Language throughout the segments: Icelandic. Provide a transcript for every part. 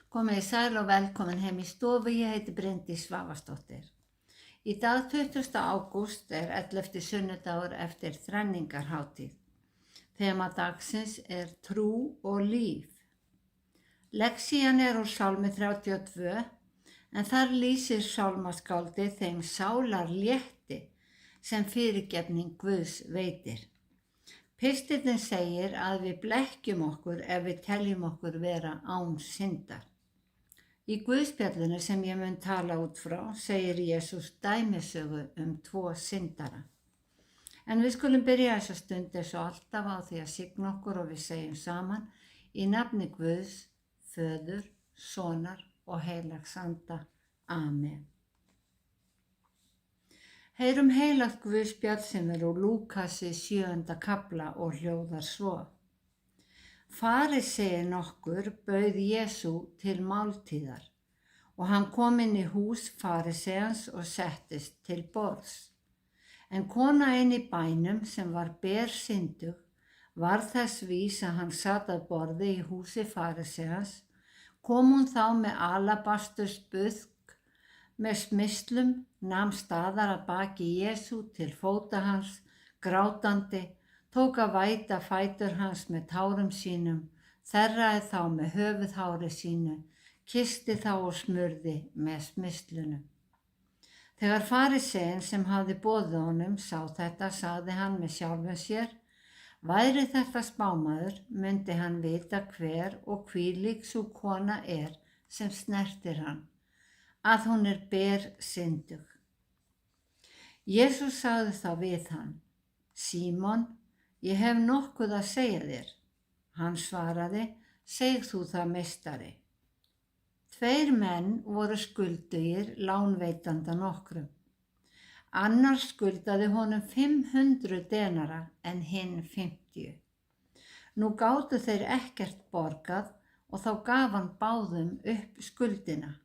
Komið sæl og velkomin heim í stofu, ég heiti Bryndís Svavarsdóttir. Í dag 20. ágúst 11. sunnudagur eftir þrenningarhátíð. Þema dagsins trú og líf. Lexían úr Sálmi 32, en þar lýsir sálmaskáldið þeim sálarlétti sem fyrirgefning Guðs veitir. Pistillinn segir að við blekkjum okkur ef við teljum okkur vera án syndar. Í Guðspjallinu sem ég mun tala út frá segir Jesús dæmisögu 2 syndara. En við skulum byrja þessa stund eins og alltaf á því að signa okkur og við segjum saman í nafni Guðs, Föður, Sonar og Heilags Anda. Amen. Heyrum heilagt Guðspjall sem úr Lúkasi 7. kafla og hljóðar svo. Farisei nokkur bauð Jesú til máltíðar og hann kom inn í hús fariseians og settist til borðs. En kona inn í bænum sem var bersyndug var þess vís að hann sat að borði í húsi fariseians, kom hún þá með alabastursbuðk með smyslum, nam staðar að baki Jesú til fóta hans, grátandi, tók að væta fætur hans með tárum sínum, þerraði þá með höfuðhári sínu, kyssti þá og smurði með smyslunum. Þegar fariseinn sem hafði boðið honum sá þetta, sagði hann með sjálfum sér, væri þetta spámaður, myndi hann vita hver og hvílík sú kona sem snertir hann, að hún bersyndug. Jesús sagði þá við hann, Símon, ég hef nokkuð að segja þér. Hann svaraði, seg þú það meistari. 2 menn voru skuldugir lánveitanda nokkrum. Annar skuldaði honum 500 denara en hinn 50. Nú gátu þeir ekkert borgað og þá gaf hann báðum upp skuldina.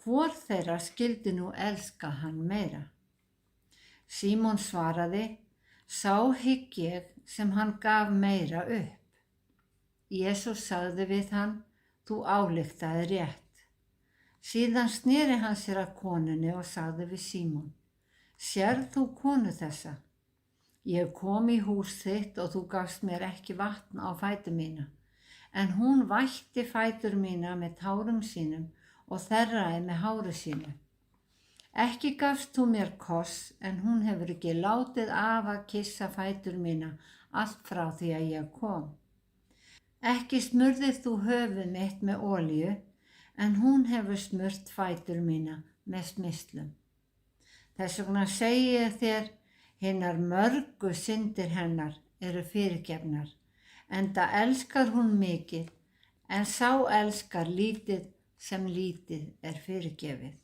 Hvor þeirra skyldi nú elska hann meira? Símon svaraði, sá hygg ég sem hann gaf meira upp. Jesús sagði við hann, þú ályktaði rétt. Síðan sneri hann sér að konunni og sagði við Símon, sérð þú konu þessa? Ég kom í hús þitt og þú gafst mér ekki vatn á fætur mína, en hún vætti fætur mína með tárum sínum og þerraði með hári sínu. Ekki gafst þú mér koss, en hún hefur ekki látið af að kyssa fætur mína allt frá því að ég kom. Ekki smurðir þú höfuð mitt með olíu, en hún hefur smurt fætur mína með smyslum. Þess vegna segi ég þér, hinar mörgu syndir hennar eru fyrirgefnar, enda elskar hún mikið, en sá elskar lítið sem lítið fyrirgefið.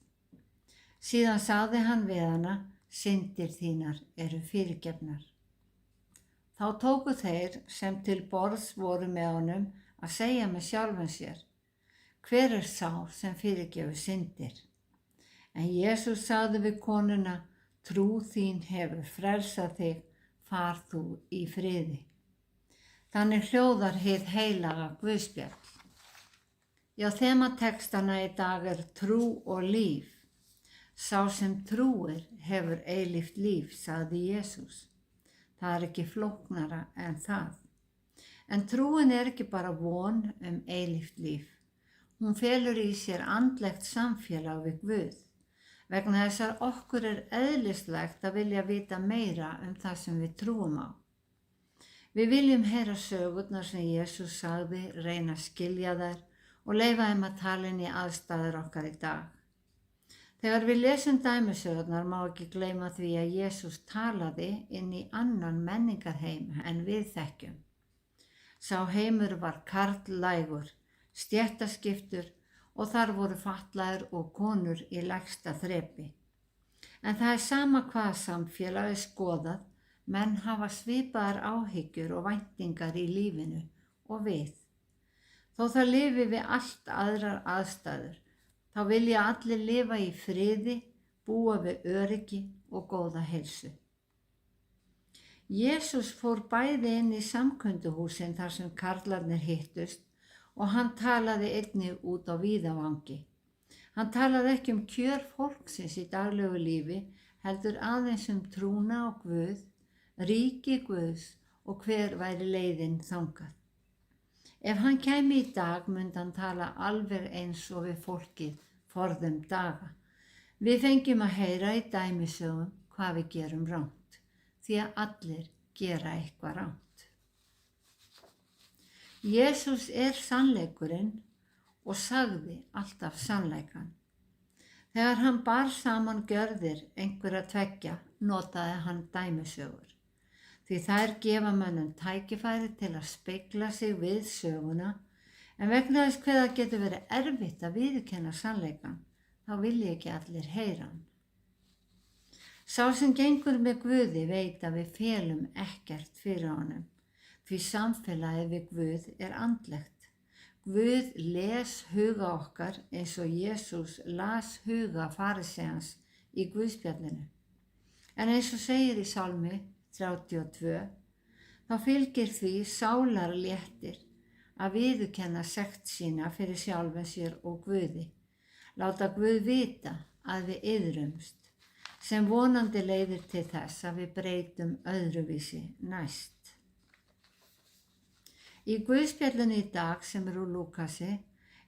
Síðan sagði hann við hana, syndir þínar eru fyrirgefnar. Þá tóku þeir sem til borðs voru með honum að segja með sjálfum sér, hver sá sem fyrirgefur syndir? En Jesús sagði við konuna, trú þín hefur frelsað þig, far þú í friði. Þannig hljóðar hið heilaga Guðspjall. Já, þema textana í dag trú og líf. Sá sem trúir hefur eilíft líf, sagði Jesús. Það ekki flóknara en það. En trúin ekki bara von eilíft líf. Hún felur í sér andlegt samfélag við Guð. Vegna þess að okkur eðlislegt að vilja vita meira það sem við trúum á. Við viljum heyra sögurnar sem Jesús sagði, reyna að skilja þær og leyfa þeim að tala inn í aðstæður okkar í dag. Þegar við lesum dæmisögurnar má ekki gleyma því að Jesús talaði inn í annan menningarheim en við þekkjum. Sá heimur var karllægur, stéttaskiptur og þar voru fatlaðir og konur í lægsta þrepi. En það sama hvaða samfélag skoðað, menn hafa svipaðar áhyggjur og væntingar í lífinu og við. Þó það lifi við allt aðrar aðstæður, þá vilja allir lifa í friði, búa við öryggi og góða heilsu. Jesús fór bæði inn í samkunduhúsin þar sem karlarnir hittust og hann talaði einnig út á víðavangi. Hann talaði ekki kjör fólksins í daglegu lífi, heldur aðeins trúna á Guð, ríki Guðs og hver væri leiðin þangað. Ef hann kæmi í dag myndi hann tala alveg eins og við fólkið forðum daga. Við fengjum að heyra í dæmisögum hvað við gerum rangt, því að allir gera eitthvað rangt. Jesús sannleikurinn og sagði alltaf sannleikann. Þegar hann bar saman gjörðir einhverra tveggja, notaði hann dæmisögur. Því þær gefa mönnum tækifæri til að spegla sig við söguna, en vegna þess hve það getur verið erfitt að viðurkenna sannleikann, þá vilja ekki allir heyra hann. Sá sem gengur með Guði veit að við felum ekkert fyrir honum, því samfélagið við Guð andlegt. Guð les huga okkar eins og Jesús las huga farisejans í Guðspjallinu. En eins og segir í Sálmi 32, þá fylgir því sálarléttir að viðurkenna sekt sína fyrir sjálfum sér og Guði. Láta Guð vita að við iðrumst, sem vonandi leiðir til þess að við breytum öðruvísi næst. Í Guðspjallinu í dag sem úr Lúkasi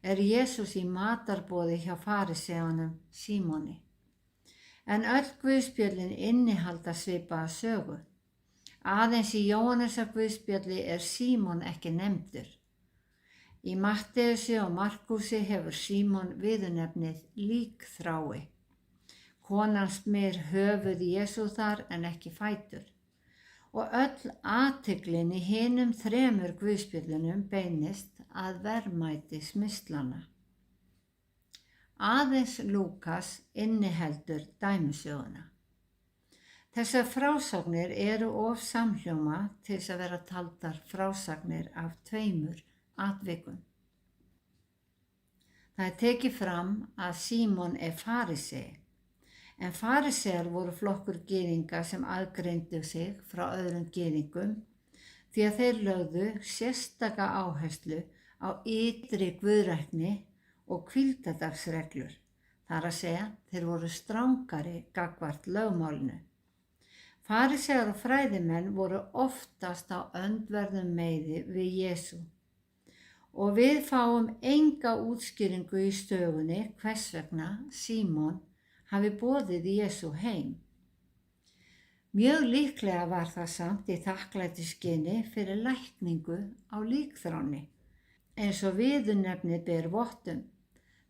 Jesús í matarboði hjá farisejanum Símoni. En öll Guðspjöllin innihalda svipaða sögu. Aðeins í Jóhannesar Guðspjalli Símon ekki nefndur. Í Matteusi og Markúsi hefur Símon viðurnefnið líkþrái. Konan smyr höfuð Jesú þar en ekki fætur. Og öll athyglin í hinum 3 Guðspjöllunum beinist að verðmæti smyslana. Aðeins Lúkas inniheldur dæmisöguna. Þessar frásagnir eru of samhljóma til þess að vera taldar frásagnir af 2 atvikum. Það tekið fram að Símon farisei. En farisejar voru flokkur gyðinga sem aðgreindu sig frá öðrum gyðingum því að þeir lögðu sérstaka áherslu á ytri guðrækni og hvíldadagsreglur. Þar að segja, þeir voru strangari gagnvart lögmálinu. Farisejar og fræðimenn voru oftast á öndverðum meiði við Jesú. Og við fáum enga útskýringu í sögunni hvers vegna Símon hafi boðið Jesú heim. Mjög líklega var það samt í þakklætisskyni fyrir lækningu á líkþráni, eins og viðurnefnið ber vott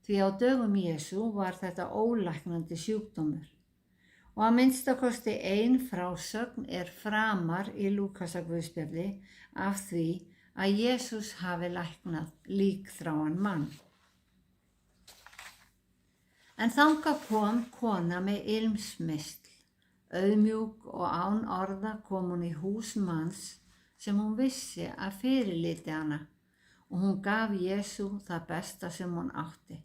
því á dögum Jesú var þetta ólæknandi sjúkdómur. Og að minnstakosti ein frásögn framar í Lúkasar Guðspjalli af því að Jesús hafi læknað líkþráan mann. En þangað kom kona með ilmsmysl. Auðmjúk og án orða kom hún í hús manns sem hún vissi að fyrirliti hana og hún gaf Jesú það besta sem hún átti.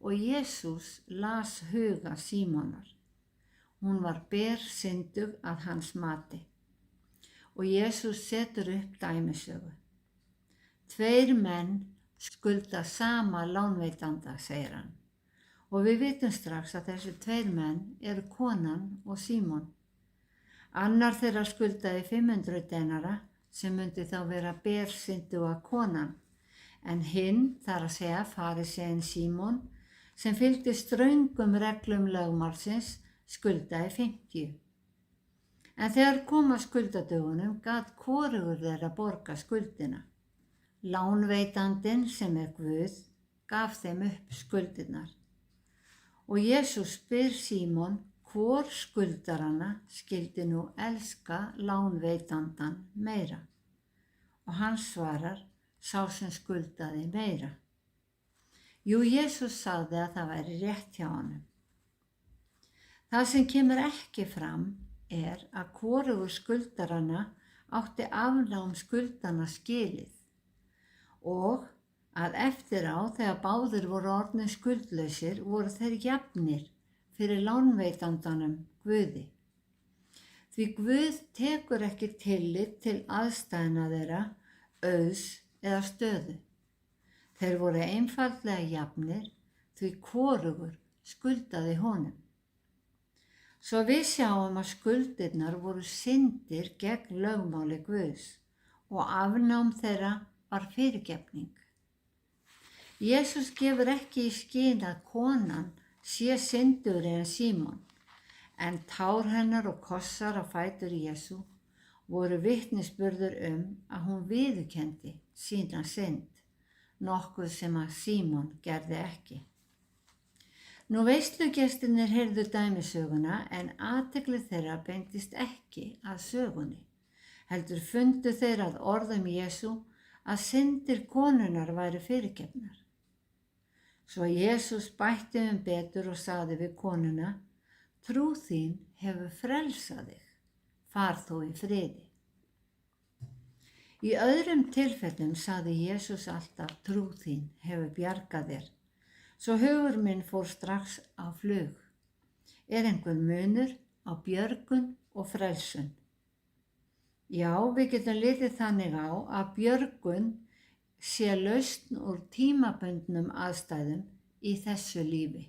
Og Jesús las huga Símonar. Hún var bersyndug að hans mati. Og Jesús setur upp dæmisögu. 2 menn skulda sama lánveitanda, segir hann. Og við vitum strax að þessi 2 menn eru konan og Símon. Annar þeirra skuldaði 500 denara sem myndi þá vera bersynduga konan, en hinn, þar að segja farisejinn Símon, sem fylgdi ströngum reglum lögmálsins, skuldaði 50. En þegar kom að skuldadögunum gat hvorugur þeirra borga skuldina. Lánveitandinn, sem Guð, gaf þeim upp skuldirnar. Og Jesús spyr Símon hvor skuldarana skyldi nú elska lánveitandan meira. Og hann svarar, sá sem skuldaði meira. Jú, Jesús sagði að það væri rétt hjá honum. Það sem kemur ekki fram að hvorugur skuldarana átti afnám skuldana skilið og að eftir á þegar báðir voru orðnir skuldlausir voru þeir jafnir fyrir lánveitandanum Guði. Því Guð tekur ekki tillit til aðstæðna þeirra, auðs eða stöðu. Þeir voru einfaldlega jafnir því hvorugur skuldaði honum. Svo við sjáum að skuldirnar voru syndir gegn lögmáli Guðs og afnám þeirra var fyrirgefning. Jesús gefur ekki í skyn að konan sé syndugri en Símon, en tár hennar og kossar á fætur Jesú voru vitnisburður að hún viðurkenndi sína synd, nokkuð sem að Símon gerði ekki. Nú veislugestirnir heyrðu dæmisöguna en athygli þeirra beindist ekki að sögunni, heldur fundu þeir að orðum Jesú að syndir konunnar væru fyrirgefnar. Svo Jesús bætti betur og sagði við konuna: Trú þín hefur frelsað þig, far þú í friði. Í öðrum tilfellum sagði Jesús alltaf: Trú þín hefur bjargað þér. Svo hugur minn fór strax á flug. Er einhver munur á björgun og frelsun? Já, við getum litið þannig á að björgun sé lausn úr tímabundnum aðstæðum í þessu lífi,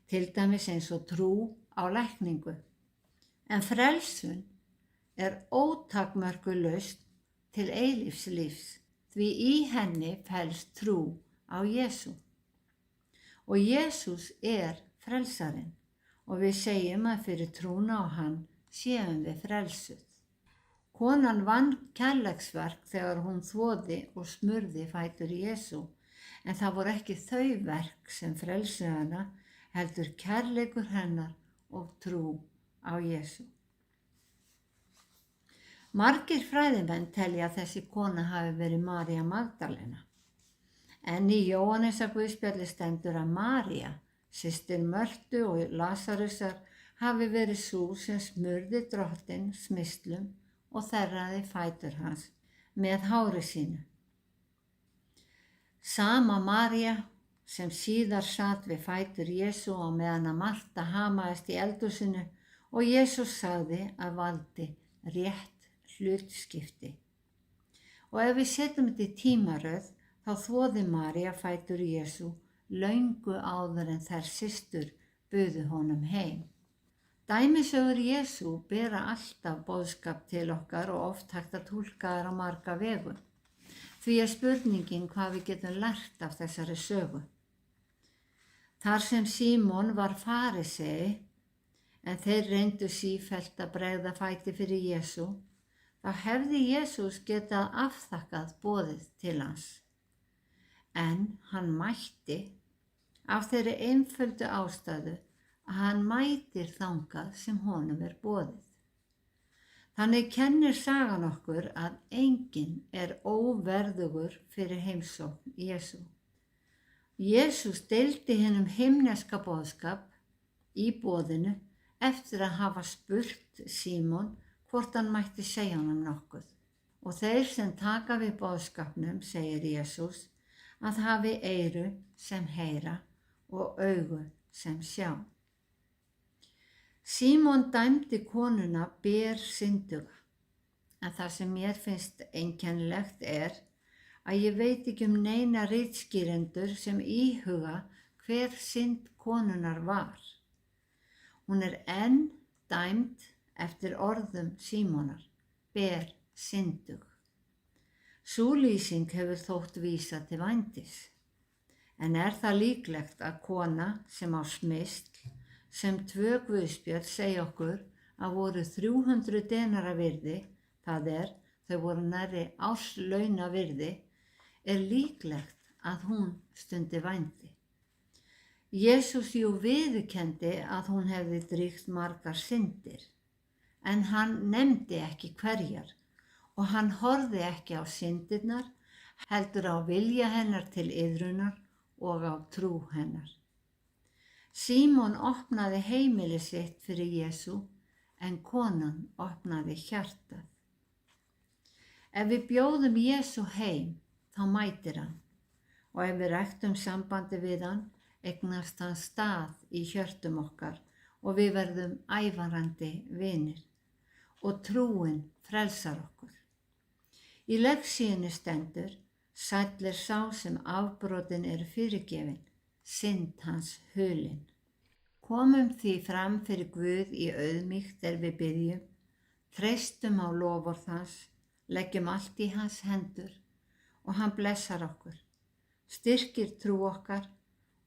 til dæmis eins og trú á lækningu. En frelsun er ótakmörkuð lausn til eilífs lífs, því í henni felst trú á Jesú. Og Jesús er frelsarinn og við segjum að fyrir trúna á hann séum við frelsuð. Konan vann kærleiksverk þegar hún þvoði og smurði fætur Jesú, en það voru ekki þau verk sem frelsuðu hana, heldur kærleikur hennar og trú á Jesú. Margir fræðimenn telja að þessi kona hafi verið María Magdalena. En í Jóhannesarguðspjalli stendur að María, systir Mörtu og Lasarusar, hafi verið sú sem smurði Drottinn smyslum og þerraði fætur hans með hári sínu. Sama María sem síðar sat við fætur Jesú á meðan að Marta hamaðist í eldhúsinu og Jesús sagði að valdi rétt hlutskipti. Og ef við setjum þetta í tímaröð, þá þvoði María fætur Jesú löngu áður en þær systur buðu honum heim. Dæmisögur Jesú bera alltaf boðskap til okkar og oft hægt að túlka þær á marga vegu. Því er spurningin hvað við getum lært af þessari sögu. Þar sem Símon var farisei, en þeir reyndu sífellt að bregða fæti fyrir Jesú, þá hefði Jesús getað afþakkað boðið til hans. En hann mætti af þeirri einföldu ástæðu að hann mætir þangað sem honum er boðið. Þannig kennir sagan okkur að enginn er óverðugur fyrir heimsókn Jesú. Jesús deildi hinum himneska boðskap í boðinu eftir að hafa spurt Símon hvort hann mætti segja honum nokkuð. Og þeir sem taka við boðskapnum, segir Jesús, að hafi eyru sem heyra og augu sem sjá. Símon dæmdi konuna bersynduga, en það sem mér finnst einkennilegt er að ég veit ekki neina ritskýrendur sem íhuga hver synd konunnar var. Hún er enn dæmd eftir orðum Símonar, bersyndug. Sú lýsing hefur þótt vísa til vændis. En er það líklegt að kona sem á smysl, sem 2 guðspjöll segja okkur að voru 300 denara virði, það er, þau voru nærri árslauna virði, er líklegt að hún stundi vændi. Jesús viðurkenndi að hún hefði dríkt margar syndir, en hann nefndi ekki hverjar og hann horfði ekki á syndirnar, heldur á vilja hennar til iðrunar og á trú hennar. Símon opnaði heimili sitt fyrir Jesú, en konan opnaði hjartað. Ef við bjóðum Jesú heim, þá mætir hann, og ef við ræktum sambandi við hann, eignast hann stað í hjörtum okkar og við verðum ævarandi vinir og trúin frelsar okkur. Í leggsíunni stendur: Sæll er sá sem afbrotin eru fyrirgefin, synd hans hulin. Komum því fram fyrir Guð í auðmýkt við biðjum, treystum á loforð hans, leggjum allt í hans hendur og hann blessar okkur, styrkir trú okkar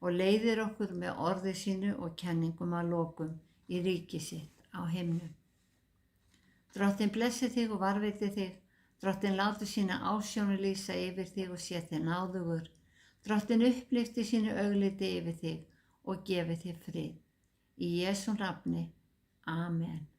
og leiðir okkur með orði sínu og kenningum að lokum í ríki sitt á himnum. Drottinn blessi þig og varðveiti þig, Drottinn láti sína ásjónu lýsa yfir þig og sé þig náðugur, Drottinn upplyfti sínu augliti yfir þig og gefi þig frið. Í Jesú nafni, Amen.